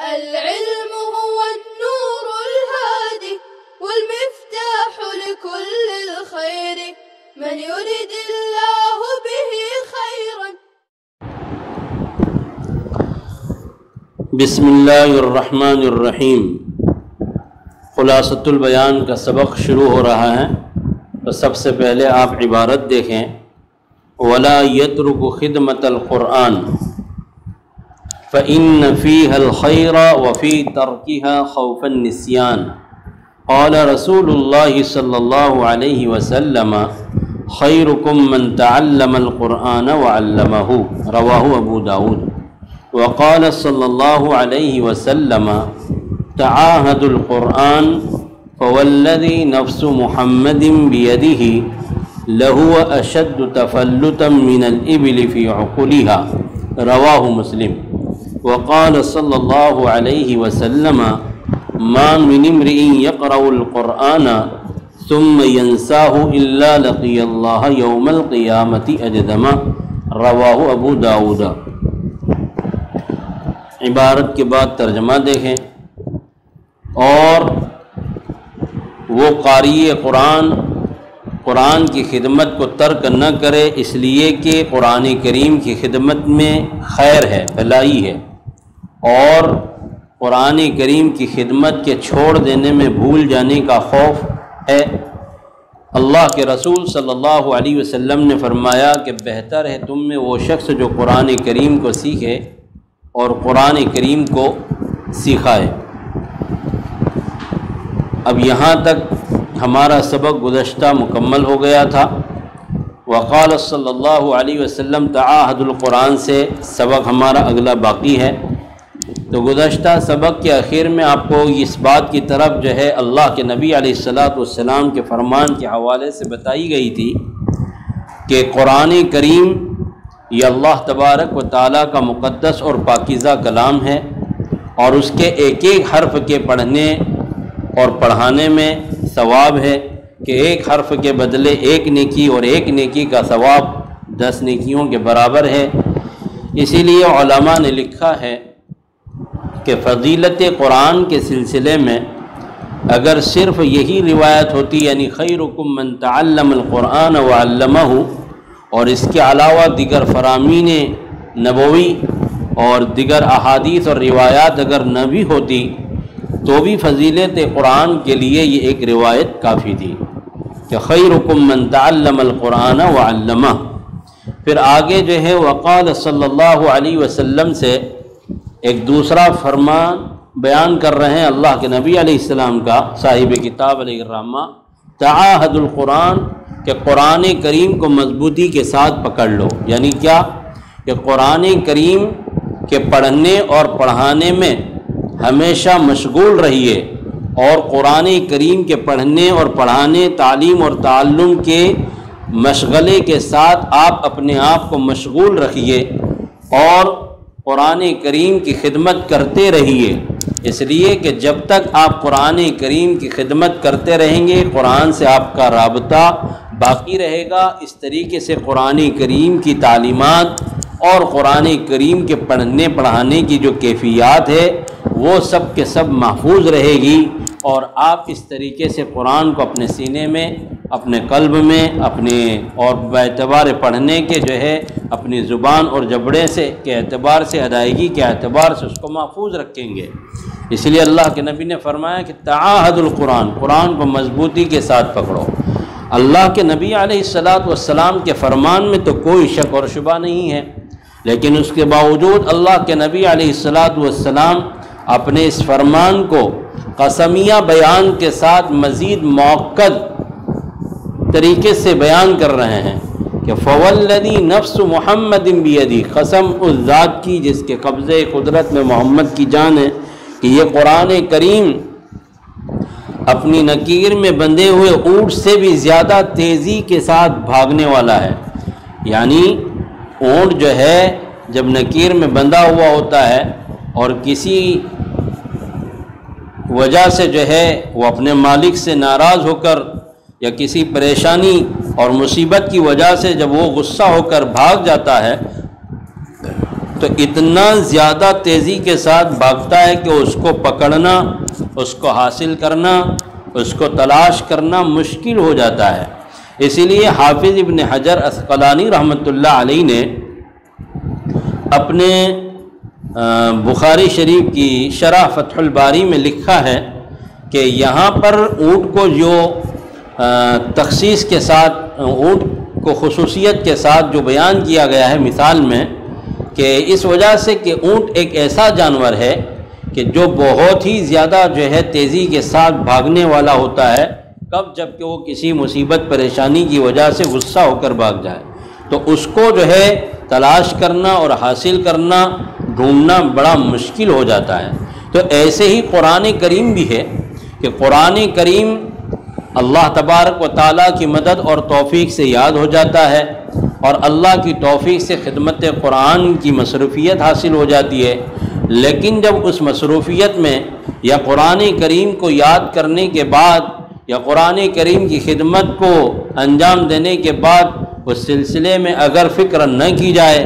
العلم هو النور الهادي والمفتاح لكل الخير من يرد الله به خيرا. بسم اللہ الرحمن الرحیم. خلاصۃ البیان کا سبق شروع ہو رہا ہے، تو سب سے پہلے آپ عبارت دیکھیں، وَلَا يَتْرُكُ خِدْمَةَ الْقُرْآنِ فَإِنَّ فِيهَا الْخَيْرَ وَفِي تَرْكِهَا خَوْفَ النِّسْيَانِ. قال رسول اللہ صلی اللہ علیہ وسلم خیرکم من تعلم القرآن وعلمہ، رواہ ابو داود. وقال صلی اللہ علیہ وسلم تعاہدوا القرآن فوالذی نفس محمد بیدہ لہو اشد تفلتا من الابل فی عقلها، رواہ مسلم. وقال صلی اللہ علیہ وسلم ما من امرئ یقرأ القرآن ثم ينساه الا لقی اللہ یوم القیامة اجدما، رواہ ابو داود. عبارت کے بعد ترجمہ دیکھیں. اور وہ قاری قرآن کی خدمت کو ترک نہ کرے، اس لیے کہ قرآن کریم کی خدمت میں خیر ہے، بھلائی ہے، اور قرآن کریم کی خدمت کے چھوڑ دینے میں بھول جانے کا خوف ہے. اللہ کے رسول صلی اللہ علیہ وسلم نے فرمایا کہ بہتر ہے تم میں وہ شخص جو قرآن کریم کو سیکھے اور قرآن کریم کو سکھائے. اب یہاں تک ہمارا سبق گزشتہ مکمل ہو گیا تھا. وقال صلی اللہ علیہ وسلم تعاہدوا القرآن سے سبق ہمارا اگلا باقی ہے. تو گزشتہ سبق کے آخر میں آپ کو اس بات کی طرف جو ہے اللہ کے نبی علیہ السلام کے فرمان کے حوالے سے بتائی گئی تھی کہ قرآن کریم یہ اللہ تبارک و تعالیٰ کا مقدس اور پاکیزہ کلام ہے، اور اس کے ایک ایک حرف کے پڑھنے اور پڑھانے میں ثواب ہے کہ ایک حرف کے بدلے ایک نیکی، اور ایک نیکی کا ثواب 10 نیکیوں کے برابر ہے. اسی لیے علماء نے لکھا ہے کہ فضیلت قرآن کے سلسلے میں اگر صرف یہی روایت ہوتی، یعنی خیرکم من تعلم القرآن وعلمہ، اور اس کے علاوہ دیگر فرامین نبوی اور دیگر احادیث اور روایات اگر نہ بھی ہوتی، تو بھی فضیلت قرآن کے لیے یہ ایک روایت کافی تھی کہ خیرکم من تعلم القرآن وعلمہ. پھر آگے جو ہے وقال صلی اللہ علیہ وسلم سے ایک دوسرا فرمان بیان کر رہے ہیں اللہ کے نبی علیہ السلام کا، صاحب کتاب علیہ الرحمہ، تعاہدوا القرآن، کہ قرآن کریم کو مضبوطی کے ساتھ پکڑ لو. یعنی کیا؟ کہ قرآن کریم کے پڑھنے اور پڑھانے میں ہمیشہ مشغول رہیے، اور قرآن کریم کے پڑھنے اور پڑھانے، تعلیم اور تعلم کے مشغلے کے ساتھ آپ اپنے آپ کو مشغول رکھیے، اور قرآن کریم کی خدمت کرتے رہیے. اس لیے کہ جب تک آپ قرآن کریم کی خدمت کرتے رہیں گے، قرآن سے آپ کا رابطہ باقی رہے گا. اس طریقے سے قرآن کریم کی تعلیمات اور قرآن کریم کے پڑھنے پڑھانے کی جو کیفیات ہے وہ سب کے سب محفوظ رہے گی، اور آپ اس طریقے سے قرآن کو اپنے سینے میں، اپنے قلب میں، اپنے اور باعتبار پڑھنے کے جو ہے اپنی زبان اور جبڑے سے کے اعتبار سے، ادائیگی کے اعتبار سے اس کو محفوظ رکھیں گے. اس لیے اللہ کے نبی نے فرمایا کہ تعاہدوا القرآن، قرآن کو مضبوطی کے ساتھ پکڑو. اللہ کے نبی علیہ السلام کے فرمان میں تو کوئی شک اور شبہ نہیں ہے، لیکن اس کے باوجود اللہ کے نبی علیہ السلام اپنے اس فرمان کو قسمیہ بیان کے ساتھ مزید مؤکد طریقے سے بیان کر رہے ہیں کہ فوالذی نفس محمد بیدی، قسم اس ذات کی جس کے قبضے قدرت میں محمد کی جان ہے، کہ یہ قرآن کریم اپنی نکیر میں بندھے ہوئے اونٹ سے بھی زیادہ تیزی کے ساتھ بھاگنے والا ہے. یعنی اونٹ جو ہے جب نکیر میں بندھا ہوا ہوتا ہے اور کسی وجہ سے جو ہے وہ اپنے مالک سے ناراض ہو کر یا کسی پریشانی اور مصیبت کی وجہ سے جب وہ غصہ ہو کر بھاگ جاتا ہے تو اتنا زیادہ تیزی کے ساتھ بھاگتا ہے کہ اس کو پکڑنا، اس کو حاصل کرنا، اس کو تلاش کرنا مشکل ہو جاتا ہے۔ اسی لیے حافظ ابن حجر عسقلانی رحمۃ اللہ علیہ نے اپنے بخاری شریف کی شرح فتح الباری میں لکھا ہے کہ یہاں پر اونٹ کو جو تخصیص کے ساتھ، اونٹ کو خصوصیت کے ساتھ جو بیان کیا گیا ہے مثال میں، کہ اس وجہ سے کہ اونٹ ایک ایسا جانور ہے کہ جو بہت ہی زیادہ جو ہے تیزی کے ساتھ بھاگنے والا ہوتا ہے، کب جب کہ وہ کسی مصیبت پریشانی کی وجہ سے غصہ ہو کر بھاگ جائے، تو اس کو جو ہے تلاش کرنا اور حاصل کرنا، ڈھونڈنا بڑا مشکل ہو جاتا ہے۔ تو ایسے ہی قرآن کریم بھی ہے کہ قرآن کریم اللہ تبارک و تعالیٰ کی مدد اور توفیق سے یاد ہو جاتا ہے، اور اللہ کی توفیق سے خدمت قرآن کی مصروفیت حاصل ہو جاتی ہے۔ لیکن جب اس مصروفیت میں یا قرآن کریم کو یاد کرنے کے بعد یا قرآن کریم کی خدمت کو انجام دینے کے بعد اس سلسلے میں اگر فکر نہ کی جائے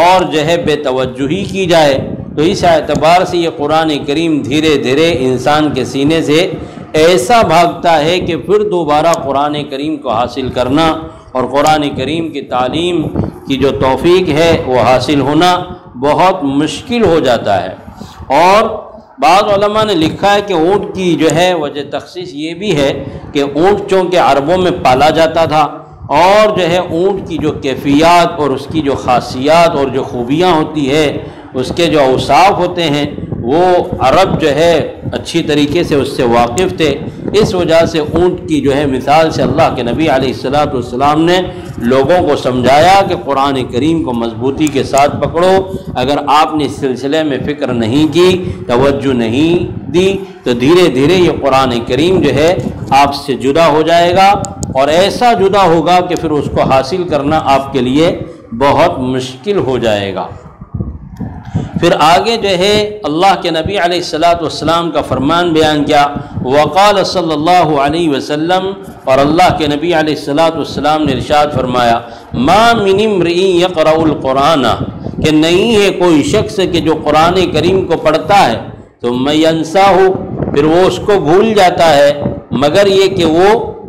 اور جو ہے بے توجہی کی جائے، تو اس اعتبار سے یہ قرآن کریم دھیرے دھیرے انسان کے سینے سے ایسا بھاگتا ہے کہ پھر دوبارہ قرآن کریم کو حاصل کرنا اور قرآن کریم کی تعلیم کی جو توفیق ہے وہ حاصل ہونا بہت مشکل ہو جاتا ہے۔ اور بعض علماء نے لکھا ہے کہ اونٹ کی جو ہے وجہ تخصیص یہ بھی ہے کہ اونٹ چونکہ عربوں میں پالا جاتا تھا، اور جو ہے اونٹ کی جو کیفیات اور اس کی جو خاصیات اور جو خوبیاں ہوتی ہے، اس کے جو اوصاف ہوتے ہیں، وہ عرب جو ہے اچھی طریقے سے اس سے واقف تھے۔ اس وجہ سے اونٹ کی جو ہے مثال سے اللہ کے نبی علیہ السلام نے لوگوں کو سمجھایا کہ قرآن کریم کو مضبوطی کے ساتھ پکڑو۔ اگر آپ نے اس سلسلے میں فکر نہیں کی، توجہ نہیں دی، تو دھیرے دھیرے یہ قرآن کریم جو ہے آپ سے جدا ہو جائے گا، اور ایسا جدا ہوگا کہ پھر اس کو حاصل کرنا آپ کے لیے بہت مشکل ہو جائے گا۔ پھر آگے جو ہے اللہ کے نبی علیہ السلام کا فرمان بیان کیا، وقال صلی اللہ علیہ وسلم، اور اللہ کے نبی علیہ السلام نے ارشاد فرمایا، ما من امرئ یقرأ القرآن، کہ نہیں ہے کوئی شخص کہ جو قرآن کریم کو پڑھتا ہے ثم ینساہ، پھر وہ اس کو بھول جاتا ہے، مگر یہ کہ وہ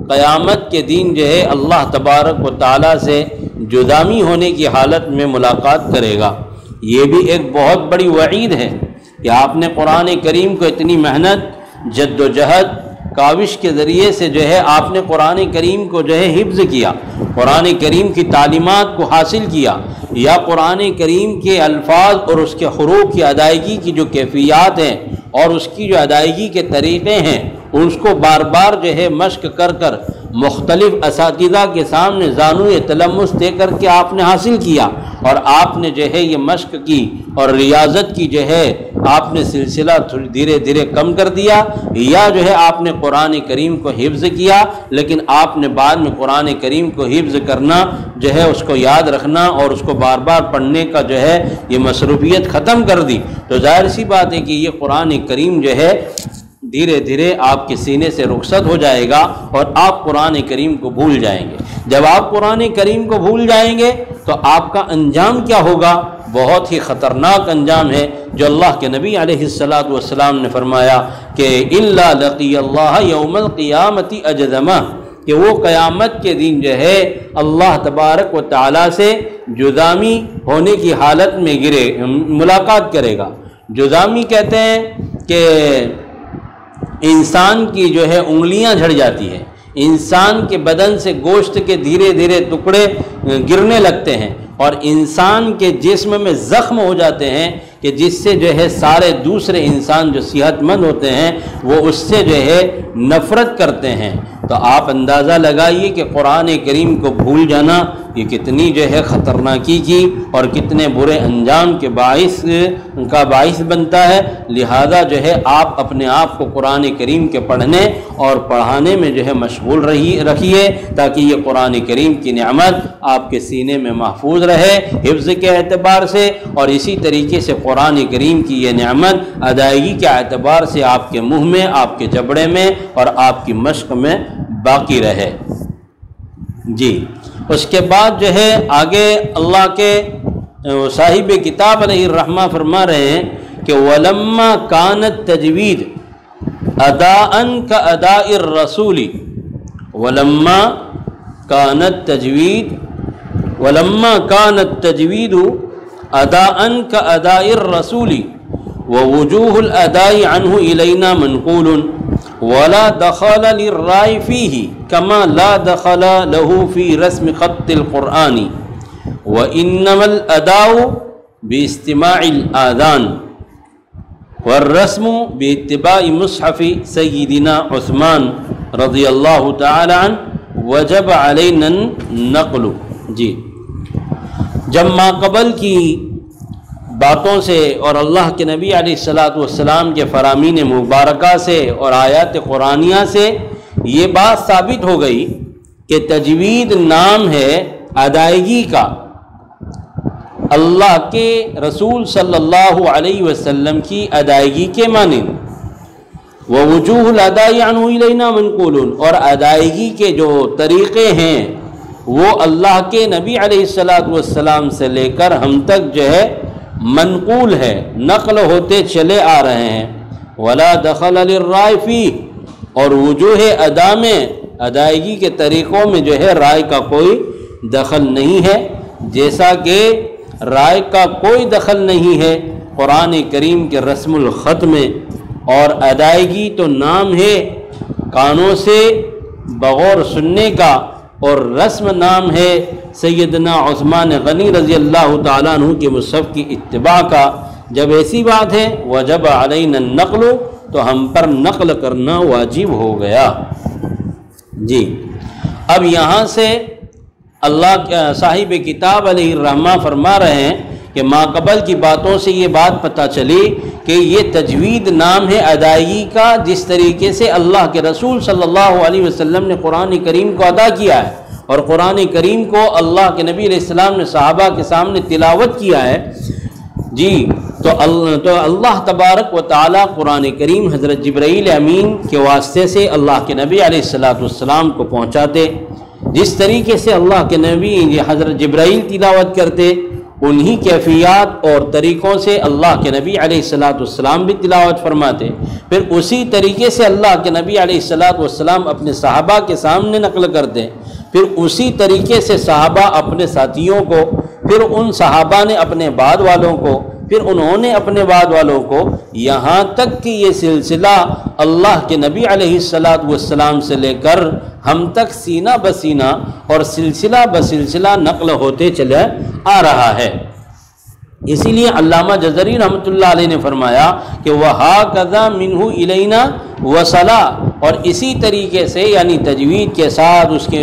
قیامت کے دن جو ہے اللہ تبارک و تعالیٰ سے جدامی ہونے کی حالت میں ملاقات کرے گا۔ یہ بھی ایک بہت بڑی وعید ہے کہ آپ نے قرآن کریم کو اتنی محنت، جد و جہد، کاوش کے ذریعے سے جو ہے آپ نے قرآن کریم کو جو ہے حفظ کیا، قرآن کریم کی تعلیمات کو حاصل کیا، یا قرآن کریم کے الفاظ اور اس کے حروف کی ادائیگی کی جو کیفیات ہیں اور اس کی جو ادائیگی کے طریقے ہیں، اس کو بار بار جو ہے مشق کر کر مختلف اساتذہ کے سامنے زانوئے تلمس دے کر کے آپ نے حاصل کیا، اور آپ نے جو ہے یہ مشق کی اور ریاضت کی جو ہے آپ نے سلسلہ دھیرے دھیرے کم کر دیا، یا جو ہے آپ نے قرآن کریم کو حفظ کیا، لیکن آپ نے بعد میں قرآن کریم کو حفظ کرنا جو ہے اس کو یاد رکھنا اور اس کو بار بار پڑھنے کا جو ہے یہ مصروفیت ختم کر دی، تو ظاہر سی بات ہے کہ یہ قرآن کریم جو ہے دھیرے دھیرے آپ کے سینے سے رخصت ہو جائے گا اور آپ قرآن کریم کو بھول جائیں گے۔ جب آپ قرآن کریم کو بھول جائیں گے تو آپ کا انجام کیا ہوگا؟ بہت ہی خطرناک انجام ہے، جو اللہ کے نبی علیہ السلام نے فرمایا کہ اِلَّا لَقِيَ اللَّهَ يَوْمَ الْقِيَامَةِ أَجْدَمَهُ، کہ وہ قیامت کے دن جو ہے اللہ تبارک و تعالیٰ سے جدامی ہونے کی حالت میں ملاقات کرے گا۔ جدامی کہتے ہیں کہ انسان کی جو ہے انگلیاں جھڑ جاتی ہیں، انسان کے بدن سے گوشت کے دھیرے دھیرے ٹکڑے گرنے لگتے ہیں، اور انسان کے جسم میں زخم ہو جاتے ہیں کہ جس سے جو ہے سارے دوسرے انسان جو صحت مند ہوتے ہیں وہ اس سے جو ہے نفرت کرتے ہیں۔ تو آپ اندازہ لگائیے کہ قرآن کریم کو بھول جانا یہ کتنی جو ہے خطرناکی کی اور کتنے برے انجام کے باعث بنتا ہے۔ لہذا جو ہے آپ اپنے آپ کو قرآن کریم کے پڑھنے اور پڑھانے میں جو ہے مشغول رکھیے، تاکہ یہ قرآن کریم کی نعمت آپ کے سینے میں محفوظ رہے حفظ کے اعتبار سے، اور اسی طریقے سے قرآن کریم کی یہ نعمت ادائیگی کے اعتبار سے آپ کے منہ میں، آپ کے جبڑے میں اور آپ کی مشق میں باقی رہے۔ جی، اس کے بعد جو ہے آگے اللہ کے صاحب کتاب علیہ الرحمہ فرما رہے ہیں کہ وَلَمَّا كَانَتْ تَجْوِيد أَدَاءً كَأَدَاءِ الرَّسُولِ وَلَمَّا كَانَتْ تَجْوِيدُ أَدَاءً كَأَدَاءِ الرَّسُولِ ووجوه الأداء عنه إلينا منقول ولا دخل للرأي فيه كما لا دخل له في رسم خط القرآن وإنما الأداء باستماع الآذان والرسم باتباع مصحف سيدنا عثمان رضی اللہ تعالی عنہ وجب علینا النقل۔ جی، جب ماقبل کی باتوں سے اور اللہ کے نبی علیہ السلام کے فرامین مبارکہ سے اور آیات قرآنیہ سے یہ بات ثابت ہو گئی کہ تجوید نام ہے ادائیگی کا، اللہ کے رسول صلی اللہ علیہ وسلم کی ادائیگی کے معنی، ووجوہ الاداء عنہ الینا منقول، اور ادائیگی کے جو طریقے ہیں وہ اللہ کے نبی علیہ السلام سے لے کر ہم تک جو ہے منقول ہے، نقل ہوتے چلے آ رہے ہیں۔ ولا دخل للرائے فیہ، اور وجوہ ادا میں ادائیگی کے طریقوں میں جو ہے رائے کا کوئی دخل نہیں ہے، جیسا کہ رائے کا کوئی دخل نہیں ہے قرآن کریم کے رسم الخط میں، اور ادائیگی تو نام ہے کانوں سے بغور سننے کا، اور رسم نام ہے سیدنا عثمان غنی رضی اللہ تعالیٰ عنہ کے مصحف کی اتباع کا۔ جب ایسی بات ہے وجب علینا النقل، تو ہم پر نقل کرنا واجب ہو گیا۔ جی، اب یہاں سے اللہ صاحب کتاب علیہ الرحمہ فرما رہے ہیں کہ ماقبل کی باتوں سے یہ بات پتہ چلی کہ یہ تجوید نام ہے ادائیگی کا، جس طریقے سے اللہ کے رسول صلی اللہ علیہ وسلم نے قرآن کریم کو ادا کیا ہے، اور قرآن کریم کو اللہ کے نبی علیہ السلام نے صحابہ کے سامنے تلاوت کیا ہے۔ جی، تو اللہ تبارک و تعالیٰ قرآن کریم حضرت جبرائیل امین کے واسطے سے اللہ کے نبی علیہ السلام کو پہنچاتے، جس طریقے سے اللہ کے نبی حضرت جبرائیل تلاوت کرتے، انہی کیفیات اور طریقوں سے اللہ کے نبی علیہ السلام بھی تلاوت فرماتے، پھر اسی طریقے سے اللہ کے نبی علیہ السلام اپنے صحابہ کے سامنے نقل کرتے، پھر اسی طریقے سے صحابہ اپنے ساتھیوں کو، پھر ان صحابہ نے اپنے بعد والوں کو، پھر انہوں نے اپنے بعد والوں کو، یہاں تک کہ یہ سلسلہ اللہ کے نبی علیہ السلام سے لے کر ہم تک سینہ بسینہ اور سلسلہ بسلسلہ نقل ہوتے چلے آ رہا ہے۔ اسی لیے علامہ جزری رحمۃ اللہ علیہ نے فرمایا کہ وَهَكَذَا مِنْهُ إِلَيْنَا وَصَلَا، اور اسی طریقے سے یعنی تجوید کے ساتھ اس کے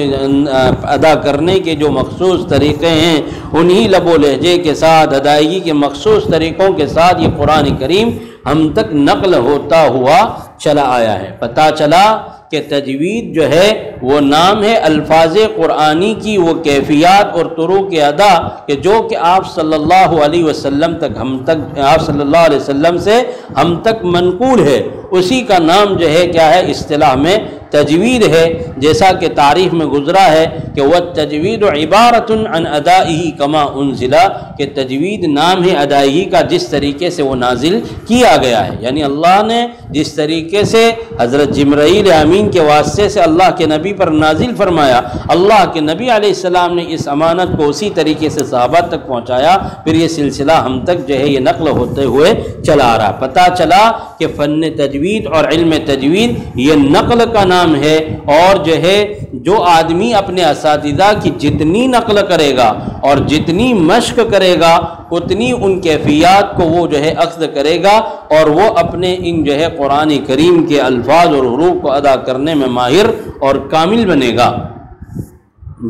ادا کرنے کے جو مخصوص طریقے ہیں، انہی لب و لہجے کے ساتھ ادائیگی کے مخصوص طریقوں کے ساتھ یہ قرآن کریم ہم تک نقل ہوتا ہوا چلا آیا ہے۔ پتہ چلا کہ تجوید جو ہے وہ نام ہے الفاظ قرآنی کی وہ کیفیات اور طرق ادا کہ جو کہ آپ صلی اللہ علیہ وسلم آپ صلی اللہ علیہ وسلم سے ہم تک منقول ہے، اسی کا نام جو ہے کیا ہے اصطلاح میں تجوید ہے، جیسا کہ تعریف میں گزرا ہے کہ وَالتَّجْوِيدُ عِبَارَةٌ عَنْ أَدَائِهِ كَمَا أُنزِلَ، کہ تجوید نام ہے ادائیگی کا جس طریقے سے وہ نازل کیا گیا ہے، یعنی اللہ نے جس طریقے سے حضرت جبرائیل امین کے واسطے سے اللہ کے نبی پر نازل فرمایا، اللہ کے نبی علیہ السلام نے اس امانت کو اسی طریقے سے صحابہ تک پہنچایا، پھر یہ سلسلہ ہم تک جو ہے یہ نقل ہوتے ہوئے چلا آ رہا۔ پتہ چلا کہ فن تجوید اور علم تجوید یہ نقل کا نام ہے، اور جو ہے جو آدمی اپنے اساتذہ کی جتنی نقل کرے گا اور جتنی مشق کرے گا اتنی ان کیفیات کو وہ جو ہے اخذ کرے گا، اور وہ اپنے ان جو ہے قرآن کریم کے الفاظ اور حروف کو ادا کرنے میں ماہر اور کامل بنے گا۔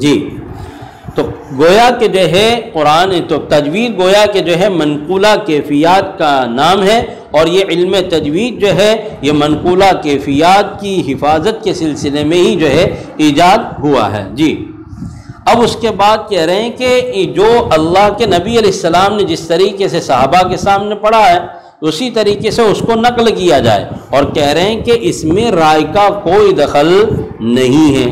جی، تو گویا کہ جو ہے قرآن تو تجوید گویا کہ جو ہے منقولہ کیفیات کا نام ہے، اور یہ علم تجوید جو ہے یہ منقولہ کیفیات کی حفاظت کے سلسلے میں ہی جو ہے ایجاد ہوا ہے۔ جی، اب اس کے بعد کہہ رہے ہیں کہ جو اللہ کے نبی علیہ السلام نے جس طریقے سے صحابہ کے سامنے پڑھا ہے اسی طریقے سے اس کو نقل کیا جائے، اور کہہ رہے ہیں کہ اس میں رائے کا کوئی دخل نہیں ہے،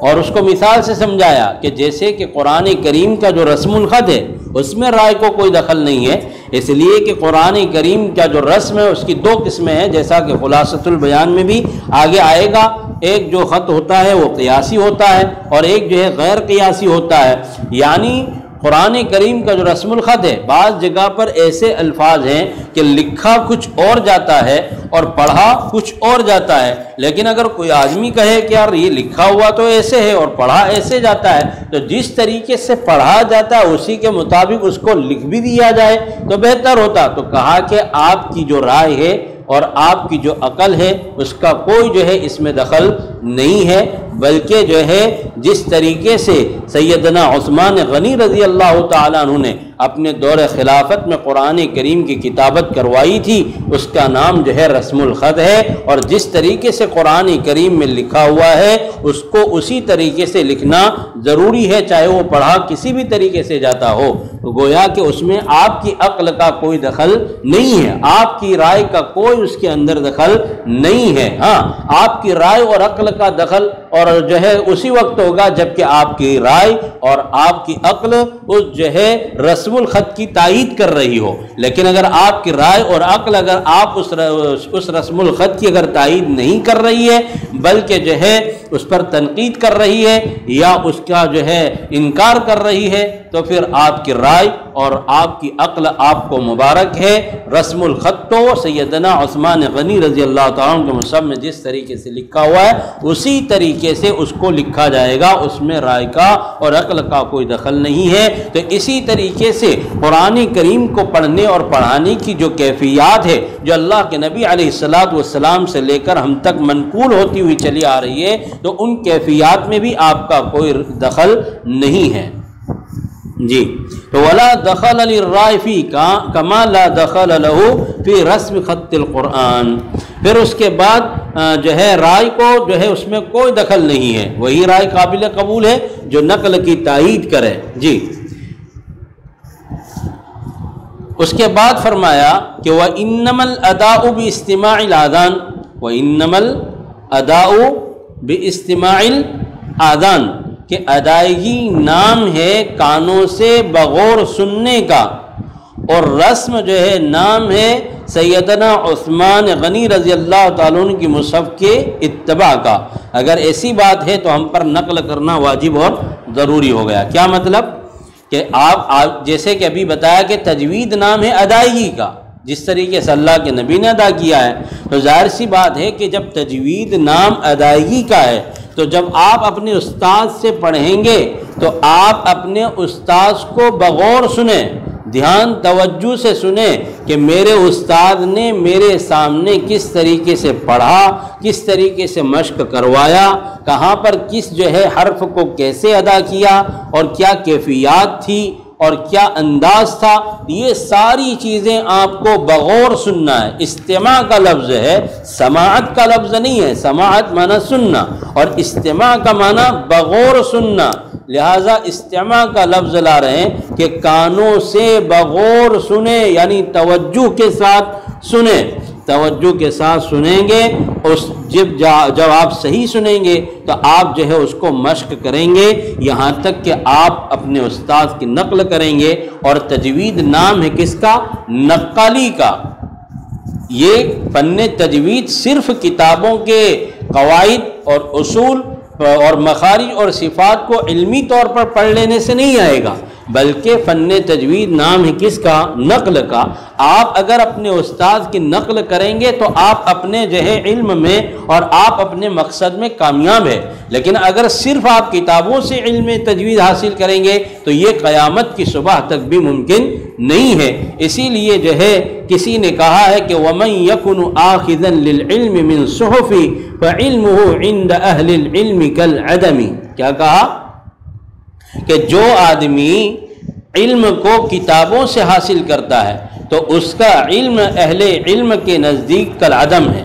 اور اس کو مثال سے سمجھایا کہ جیسے کہ قرآن کریم کا جو رسم الخط ہے اس میں رائے کو کوئی دخل نہیں ہے، اس لیے کہ قرآن کریم کا جو رسم ہے اس کی دو قسمیں ہیں، جیسا کہ خلاصۃ البیان میں بھی آگے آئے گا۔ ایک جو خط ہوتا ہے وہ قیاسی ہوتا ہے اور ایک جو ہے غیر قیاسی ہوتا ہے، یعنی قرآن کریم کا جو رسم الخط ہے، بعض جگہ پر ایسے الفاظ ہیں کہ لکھا کچھ اور جاتا ہے اور پڑھا کچھ اور جاتا ہے، لیکن اگر کوئی آدمی کہے کہ یار یہ لکھا ہوا تو ایسے ہے اور پڑھا ایسے جاتا ہے، تو جس طریقے سے پڑھا جاتا ہے اسی کے مطابق اس کو لکھ بھی دیا جائے تو بہتر ہوتا۔ تو کہا کہ آپ کی جو رائے ہے اور آپ کی جو عقل ہے اس کا کوئی جو ہے اس میں دخل نہیں ہے، بلکہ جو ہے جس طریقے سے سیدنا عثمان غنی رضی اللہ تعالیٰ عنہ نے اپنے دور خلافت میں قرآن کریم کی کتابت کروائی تھی، اس کا نام جو ہے رسم الخط ہے، اور جس طریقے سے قرآن کریم میں لکھا ہوا ہے اس کو اسی طریقے سے لکھنا ضروری ہے، چاہے وہ پڑھا کسی بھی طریقے سے جاتا ہو۔ گویا کہ اس میں آپ کی عقل کا کوئی دخل نہیں ہے، آپ کی رائے کا کوئی اس کے اندر دخل نہیں ہے۔ ہاں، آپ کی رائے اور عقل کا دخل اور جو ہے اسی وقت ہوگا جب کہ آپ کی رائے اور آپ کی عقل اس جو ہے رسم الخط کی تائید کر رہی ہو، لیکن اگر آپ کی رائے اور عقل اگر آپ اس رسم الخط کی اگر تائید نہیں کر رہی ہے بلکہ جو ہے اس پر تنقید کر رہی ہے یا اس کا جو ہے انکار کر رہی ہے تو پھر آپ کی رائے اور آپ کی عقل آپ کو مبارک ہے۔ رسم الخط تو سیدنا عثمان غنی رضی اللہ تعالیٰ عنہ کے مصحف میں جس طریقے سے لکھا ہوا ہے اسی طریقے سے اس کو لکھا جائے گا، اس میں رائے کا اور عقل کا کوئی دخل نہیں ہے۔ تو اسی طریقے سے قرآن کریم کو پڑھنے اور پڑھانے کی جو کیفیات ہے جو اللہ کے نبی علیہ السلام سے لے کر ہم تک منقول ہوتی ہوئی چلی آ رہی ہے، تو ان کیفیات میں بھی آپ کا کوئی دخل نہیں ہے۔ جی، تو ولا دخل للرائے فی کما لا دخل له فی رسم خط القرآن، پھر اس کے بعد جو ہے رائے کو جو ہے اس میں کوئی دخل نہیں ہے، وہی رائے قابل قبول ہے جو نقل کی تائید کرے۔ جی، اس کے بعد فرمایا کہ وَإِنَّمَا الْأَدَاءُ بِاسْتِمَاعِ الْآذَانِ، وَإِنَّمَا الْأَدَاءُ بِاسْتِمَاعِ الْآذَانِ، کہ ادائیگی نام ہے کانوں سے بغور سننے کا، اور رسم جو ہے نام ہے سیدنا عثمان غنی رضی اللہ تعالیٰ عنہ کی مصحف کے اتباع کا۔ اگر ایسی بات ہے تو ہم پر نقل کرنا واجب اور ضروری ہو گیا۔ کیا مطلب؟ کہ آپ جیسے کہ ابھی بتایا کہ تجوید نام ہے ادائیگی کا، جس طریقے سے اللہ کے نبی نے ادا کیا ہے، تو ظاہر سی بات ہے کہ جب تجوید نام ادائیگی کا ہے تو جب آپ اپنے استاد سے پڑھیں گے تو آپ اپنے استاد کو بغور سنیں، دھیان توجہ سے سنیں کہ میرے استاد نے میرے سامنے کس طریقے سے پڑھا، کس طریقے سے مشق کروایا، کہاں پر کس جو ہے حرف کو کیسے ادا کیا اور کیا کیفیات تھی اور کیا انداز تھا، یہ ساری چیزیں آپ کو بغور سننا ہے۔ استماع کا لفظ ہے، سماعت کا لفظ نہیں ہے۔ سماعت معنی سننا اور استماع کا معنی بغور سننا، لہذا استماع کا لفظ لا رہے ہیں کہ کانوں سے بغور سنیں، یعنی توجہ کے ساتھ سنیں، توجہ کے ساتھ سنیں گے۔ جب آپ صحیح سنیں گے تو آپ جو ہے اس کو مشق کریں گے یہاں تک کہ آپ اپنے استاد کی نقل کریں گے۔ اور تجوید نام ہے کس کا؟ نقالی کا۔ یہ فن تجوید صرف کتابوں کے قواعد اور اصول اور مخارج اور صفات کو علمی طور پر پڑھ لینے سے نہیں آئے گا، بلکہ فن تجوید نام ہے کس کا؟ نقل کا۔ آپ اگر اپنے استاد کی نقل کریں گے تو آپ اپنے جو ہے علم میں اور آپ اپنے مقصد میں کامیاب ہے، لیکن اگر صرف آپ کتابوں سے علم تجوید حاصل کریں گے تو یہ قیامت کی صبح تک بھی ممکن نہیں ہے۔ اسی لیے جو ہے کسی نے کہا ہے کہ وَمَن يَكُنُ آخِذًا لِلْعِلْمِ مِنْ صُحُفِ فَعِلْمُهُ عِنْدَ أَهْلِ الْعِلْمِ كَالْعَدَمِ، کیا کہا؟ کہ جو آدمی علم کو کتابوں سے حاصل کرتا ہے تو اس کا علم اہل علم کے نزدیک کالعدم ہے۔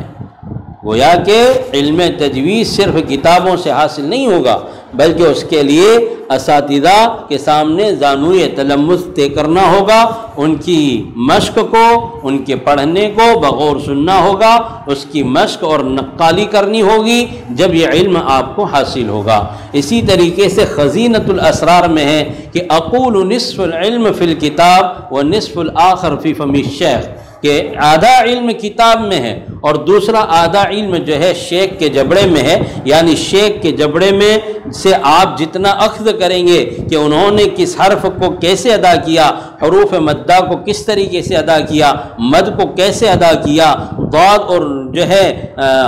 گویا کہ علم تجوید صرف کتابوں سے حاصل نہیں ہوگا بلکہ اس کے لیے اساتذہ کے سامنے زانوئے تلمس طے کرنا ہوگا، ان کی مشق کو، ان کے پڑھنے کو بغور سننا ہوگا، اس کی مشق اور نقالی کرنی ہوگی، جب یہ علم آپ کو حاصل ہوگا۔ اسی طریقے سے خزینۃ الاسرار میں ہے کہ اقول نصف العلم فی الکتاب و نصف الآخر فی فم الشیخ، کہ آدھا علم کتاب میں ہے اور دوسرا آدھا علم جو ہے شیخ کے جبڑے میں ہے، یعنی شیخ کے جبڑے میں سے آپ جتنا اخذ کریں گے کہ انہوں نے کس حرف کو کیسے ادا کیا، حروف مدہ کو کس طریقے سے ادا کیا، مد کو کیسے ادا کیا، ضاد اور جو ہے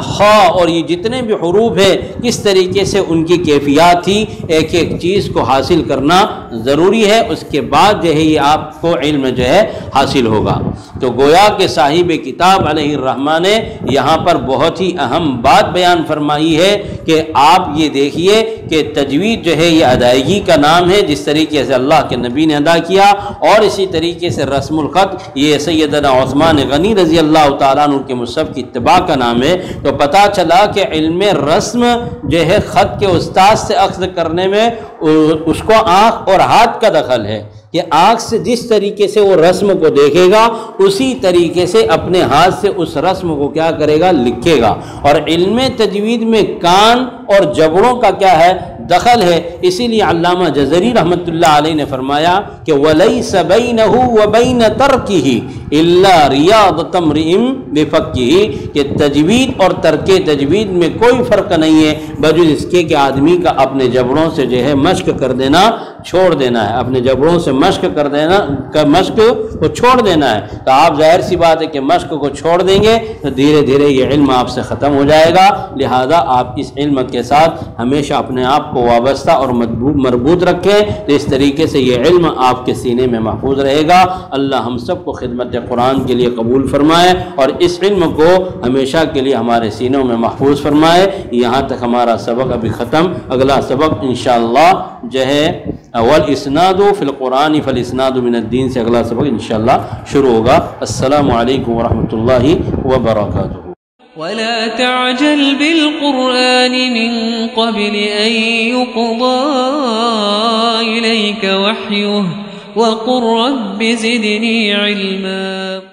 خا اور یہ جتنے بھی حروف ہیں کس طریقے سے ان کی کیفیات تھی، ایک ایک چیز کو حاصل کرنا ضروری ہے، اس کے بعد جو ہے یہ آپ کو علم جو ہے حاصل ہوگا۔ تو گویا کہ صاحب کتاب علیہ الرحمہ نے یہاں پر بہت ہی اہم بات بیان فرمائی ہے کہ آپ یہ دیکھیے کہ تجوید جو ہے یہ ادائیگی کا نام ہے، جس طریقے سے اللہ کے نبی نے ادا کیا، اور اسی طریقے سے رسم الخط یہ سیدنا عثمان غنی رضی اللہ تعالیٰ عنہ کے مصحف کی اتباع کا نام ہے۔ تو پتہ چلا کہ علم رسم جو ہے خط کے استاد سے اخذ کرنے میں اس کو آنکھ اور ہاتھ کا دخل ہے، کہ آنکھ سے جس طریقے سے وہ رسم کو دیکھے گا اسی طریقے سے اپنے ہاتھ سے اس رسم کو کیا کرے گا، لکھے گا۔ اور علم تجوید میں کان اور جبڑوں کا کیا ہے، دخل ہے۔ اسی لیے علامہ جزری رحمۃ اللہ علیہ نے فرمایا کہ وَلَيْسَ بَيْنَهُ وَبَيْنَ تَرْكِهِ إِلَّا رِيَاضَةَ امْرِئٍ بِفَقِّهِ، کہ تجوید اور ترک تجوید میں کوئی فرق نہیں ہے بجز اس کے کہ آدمی کا اپنے جبڑوں سے جو ہے مشق کر دینا چھوڑ دینا ہے، اپنے جبڑوں سے مشق کر دینا، مشق کو چھوڑ دینا ہے۔ تو آپ ظاہر سی بات ہے کہ مشق کو چھوڑ دیں گے تو دھیرے دھیرے یہ علم آپ سے ختم ہو جائے گا۔ لہذا آپ اس علم کے ساتھ ہمیشہ اپنے آپ کو وابستہ اور مربوط رکھیں، تو اس طریقے سے یہ علم آپ کے سینے میں محفوظ رہے گا۔ اللہ ہم سب کو خدمت قرآن کے لیے قبول فرمائے اور اس علم کو ہمیشہ کے لیے ہمارے سینوں میں محفوظ فرمائے۔ یہاں تک ہمارا سبق ابھی ختم، اگلا سبق انشاءاللہ جو ہے والاسناد فی القرآن فالاسناد من الدین سے اگلا سبق انشاءاللہ شروع ہوگا۔ السلام علیکم ورحمۃ اللہ وبرکاتہ۔ ولا تعجل بالقرآن من قبل أن يقضى إليك وحيه وقل رب زدني علما۔